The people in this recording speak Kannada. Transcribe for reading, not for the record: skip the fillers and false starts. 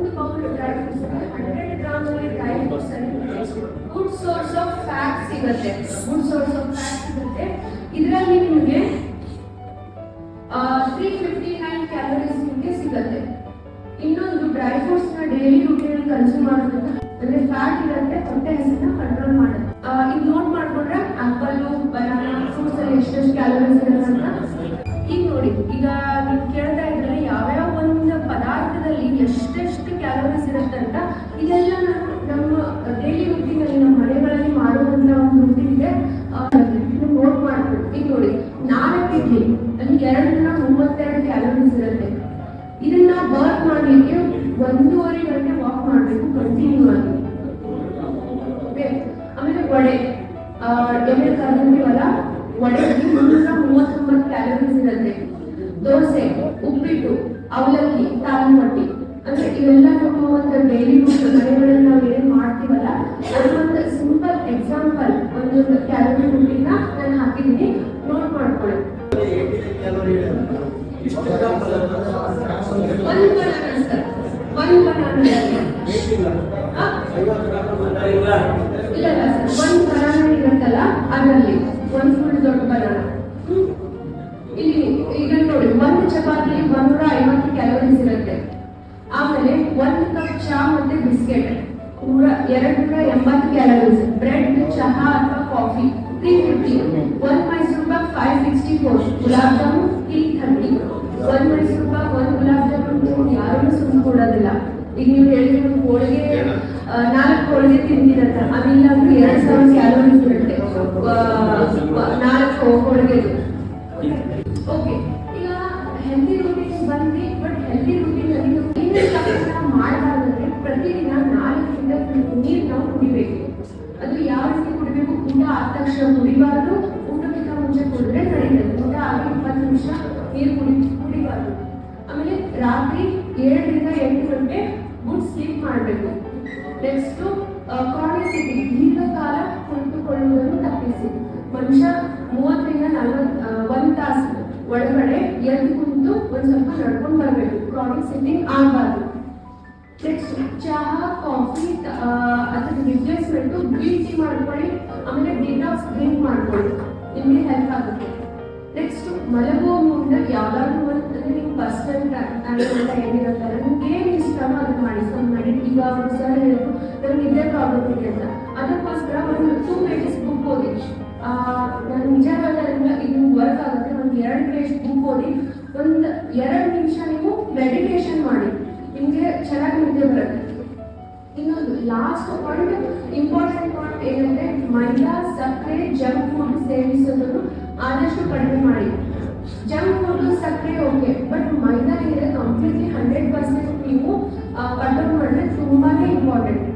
ಒಂದು bowl dry fruits 100 gram dry fruits ಅಲ್ಲಿ ಗುಡ್ ಸೋರ್ಸ್ ಆಫ್ ಫ್ಯಾಟ್ ಸಿಗುತ್ತೆ. ಇದರಲ್ಲಿ ನಿಮಗೆ 359 ಕ್ಯಾಲೋರೀಸ್ ನಿಮಗೆ ಸಿಗುತ್ತೆ. ಇನ್ನೊಂದು ಡ್ರೈ ಫ್ರೂಟ್ಸ್ ನ ಡೈಲಿ ರೂಟೀನ್ ಅಲ್ಲಿ ಕನ್ಸ್ಯೂಮ್ ಮಾಡೋದ್ರಿಂದ ಅಂದ್ರೆ ಫ್ಯಾಟ್ ಇರುತ್ತೆ, ಹೊಟ್ಟೆ ಹಸಿನ ಕಂಟ್ರೋಲ್ ಮಾಡುತ್ತೆ. ಇದು ನೋಟ್ ಮಾಡ್ಕೊಂಡ್ರೆ ಆಪಲ್, ಬನಾನಾ, ಫ್ರೂಟ್ಸ್ ಅಲ್ಲಿ ಎಷ್ಟೆಷ್ಟು ಕ್ಯಾಲೋರೀಸ್ ಇರುತ್ತೆ ಅಂತ ಈಗ ನೋಡಿ. ಈಗ ನೀವು ಕೇಳ್ತಾ ಇದ್ರೆ ಯಾವ್ಯಾವ ಒಂದು ಪದಾರ್ಥದಲ್ಲಿ ಎಷ್ಟೆಷ್ಟು ಕ್ಯಾಲೋರೀಸ್ ಇರುತ್ತೆ ಅಂತ, ಇದೆಲ್ಲ ನಾನು ನಮ್ಮ ಡೈಲಿ ರೂಟೀನ್ ಅಲ್ಲಿ ನಮ್ಮ ಮನೆಗಳಲ್ಲಿ ಮಾಡುವಂತ ಒಂದು ರೂಟೀನ್ ಇದೆ, ನೋಟ್ ಮಾಡ್ಬೇಕು. ಈಗ ನೋಡಿ 4 ಇಡ್ಲಿ ಅಲ್ಲಿ 232 ಕ್ಯಾಲೋರೀಸ್ ಇರುತ್ತೆ. ಇದನ್ನ ಬರ್ನ್ ಮಾಡ್ಲಿಕ್ಕೆ 1.5 ಗಂಟೆ ವಾಕ್ ಮಾಡ್ಬೇಕು ಕಂಟಿನ್ಯೂ ಆಗಿ. ಆಮೇಲೆ ವಡೆ ಎಣ್ಣೆ ಕರ್ದಿವಲ್ಲ, ವಡೆಗೆ 339 ಕ್ಯಾಲೋರೀಸ್ ಇರುತ್ತೆ. ದೋಸೆ, ಉಪ್ಪಿಟ್ಟು, ಅವಲಕ್ಕಿ, ತಾಯಿ ರೊಟ್ಟಿ ಅಂದ್ರೆ ಇವೆಲ್ಲ ನಮ್ಮ ಒಂದು ಡೈಲಿ ಮನೆಗಳಲ್ಲಿ ನಾವು ಏನ್ ಮಾಡ್ತೀವಲ್ಲ ಅದೊಂದು ಸಿಂಪಲ್ ಎಕ್ಸಾಂಪಲ್, ಒಂದು ಕ್ಯಾಲೋರಿ ರೂಟೀನ್ ನಾನು ಹಾಕಿದ್ದೀನಿ, ನೋಟ್ ಮಾಡ್ಕೊಳ್ಳಿ. ಒಂದು ಬನಾನಾ ಇರುತ್ತಲ್ಲ ಅದರಲ್ಲಿ ಒಂದು ಫುಲ್ ದೊಡ್ಡ ಬನಾನಾ. ಇಲ್ಲಿ ಈಗ ನೋಡಿ, ಒಂದು ಚಪಾತಿ 150 ಕ್ಯಾಲೋರೀಸ್ ಇರುತ್ತೆ. ಆಮೇಲೆ 1 ಕಪ್ ಚಹಾ ಮತ್ತೆ ಬಿಸ್ಕೆಟ್ 280 ಕ್ಯಾಲೋರೀಸ್. ಬ್ರೆಡ್, ಚಹಾ ಅಥವಾ ಕಾಫಿ 350. 1 ಮೈಸೂರು ಪಾಕ್ 564. ಗುಲಾಬ್ ಜಾಮೂನ್ 330. 1 ಮೈಸೂರು ಪಾಕ್ 1 ಗುಲಾಬ್ ಜಾಮೂನ್ ಯಾರು ಸುಮ್ಮನೆ ಕೊಡೋದಿಲ್ಲ. ಈಗ ನೀವು ಹೇಳಿದ್ರೆ ಒಂದು ಹೋಳಿಗೆ 4 ಹೋಳಿಗೆ ತಿಂದಿರಂತ, ಅದಿಲ್ಲ ಅಂದ್ರೆ 2000 ಕ್ಯಾಲೋರೀಸ್ ಇರುತ್ತೆ 4 ಹೋಳಿಗೆ. ಓಕೆ, ಈಗ ಹೆಲ್ದಿ ರೂಟೀನ್ ಬಂದ್ವಿ. ಬಟ್ ಹೆಲ್ದಿ ರೂಟೀನ್ ಅಲ್ಲಿ ಮಾಡಬಾರ್ದಂದ್ರೆ ಪ್ರತಿದಿನ 4 ಲೀಟರ್ ನೀರು ನಾವು ಕುಡಿಬೇಕು. ಅದು ಯಾವ ರೀತಿ ಕುಡಿಬೇಕು? ಊಟ ಆದ ತಕ್ಷಣ ಕುಡಿಬಾರ್ದು, ಊಟಕ್ಕಿಂತ ಮುಂಚೆ ಕುಡಿದ್ರೆ ನಡೀತದೆ. ಊಟ ಆಗಿ 20 ನಿಮಿಷ ನೀರು ಕುಡಿಬಾರ್ದು. ಆಮೇಲೆ ರಾತ್ರಿ 7 ರಿಂದ 8 ಗಂಟೆ ಗುಡ್ ಸ್ಲೀಪ್ ಮಾಡಬೇಕು. ನೆಕ್ಸ್ಟ್ ಕ್ರಾನಿಸಿಟಿ, ದೀರ್ಘಕಾಲ ಕುಳಿತುಕೊಳ್ಳುವುದನ್ನು ತಪ್ಪಿಸಿ. ಮನುಷ್ಯ 30 ರಿಂದ 1 ತಾಸು ಒಳಗಡೆ ಎದ್ದು ಕುಂತು ಒಂದು ಸ್ವಲ್ಪ ನಡ್ಕೊಂಡು ಬರಬೇಕು. ಕ್ರಾನಿಕ್ ಸಿಟ್ಟಿಂಗ್ ಆಗಬಾರ್ದು. ನೆಕ್ಸ್ಟ್ ಚಹಾ, ಕಾಫಿ ಅದರ ರಿಪ್ಲೇಸ್ಮೆಂಟ್ ಗ್ರೀನ್ ಟೀ ಮಾಡ್ಕೊಳ್ಳಿ. ಆಮೇಲೆ ಡಿಟಾಕ್ಸ್ ಡ್ರಿಂಕ್ ಮಾಡ್ಕೊಳ್ಳಿ, ನಿಮಗೆ ಹೆಲ್ಪ್ ಆಗುತ್ತೆ. ನೆಕ್ಸ್ಟ್ ಮಲಗುವ ಮುಂದೆ ಯಾವ್ದಾದ್ರು ಒಂದು ನೀವು ಪರ್ಸನಲ್ ಅಂತ ಏನಿರುತ್ತಲ್ಲ, ನಿಮ್ಗೆ ಏನು ಇಷ್ಟನೋ ಅದನ್ನ ಮಾಡಿ. ಈಗ ಸರ್ ಹೇಳಿದ್ರು ನಮ್ಗೆ ಇದೇ ಪ್ರಾಬ್ಲಮ್ ಇದೆ ಅಂತ, ಅದಕ್ಕೋಸ್ಕರ ಒಂದು 2 pages ಬುಕ್ ಓದಿ. ನಾನು ನಿಜವಾದ ಇದು ವರ್ಕ್ ಆಗುತ್ತೆ. ಒಂದು 2 ಪೇಜ್ ಬುಕ್ ಓದಿ, ಒಂದು 2 ನಿಮಿಷ ನೀವು ಮೆಡಿಟೇಷನ್ ಮಾಡಿ, ನಿಮಗೆ ಚೆನ್ನಾಗಿ ನಿದ್ದೆ ಬರುತ್ತೆ. ಇನ್ನೊಂದು ಲಾಸ್ಟ್ ಪಾಯಿಂಟ್, ಇಂಪಾರ್ಟೆಂಟ್ ಪಾಯಿಂಟ್ ಏನಂದ್ರೆ ಮೈದಾ, ಸಕ್ಕರೆ, ಜಂಕ್ ಫುಡ್ ಸೇವಿಸೋದನ್ನು ಆದಷ್ಟು ಕಡಿಮೆ ಮಾಡಿ. ಜಂಕ್ ಫುಡ್, ಸಕ್ಕರೆ ಓಕೆ, ಬಟ್ ಮೈದಾ ಏನಿದೆ ಕಂಪ್ಲೀಟ್ಲಿ 100% ನೀವು ಕಂಟ್ರೋಲ್ ಮಾಡಿದ್ರೆ ತುಂಬಾನೇ ಇಂಪಾರ್ಟೆಂಟ್.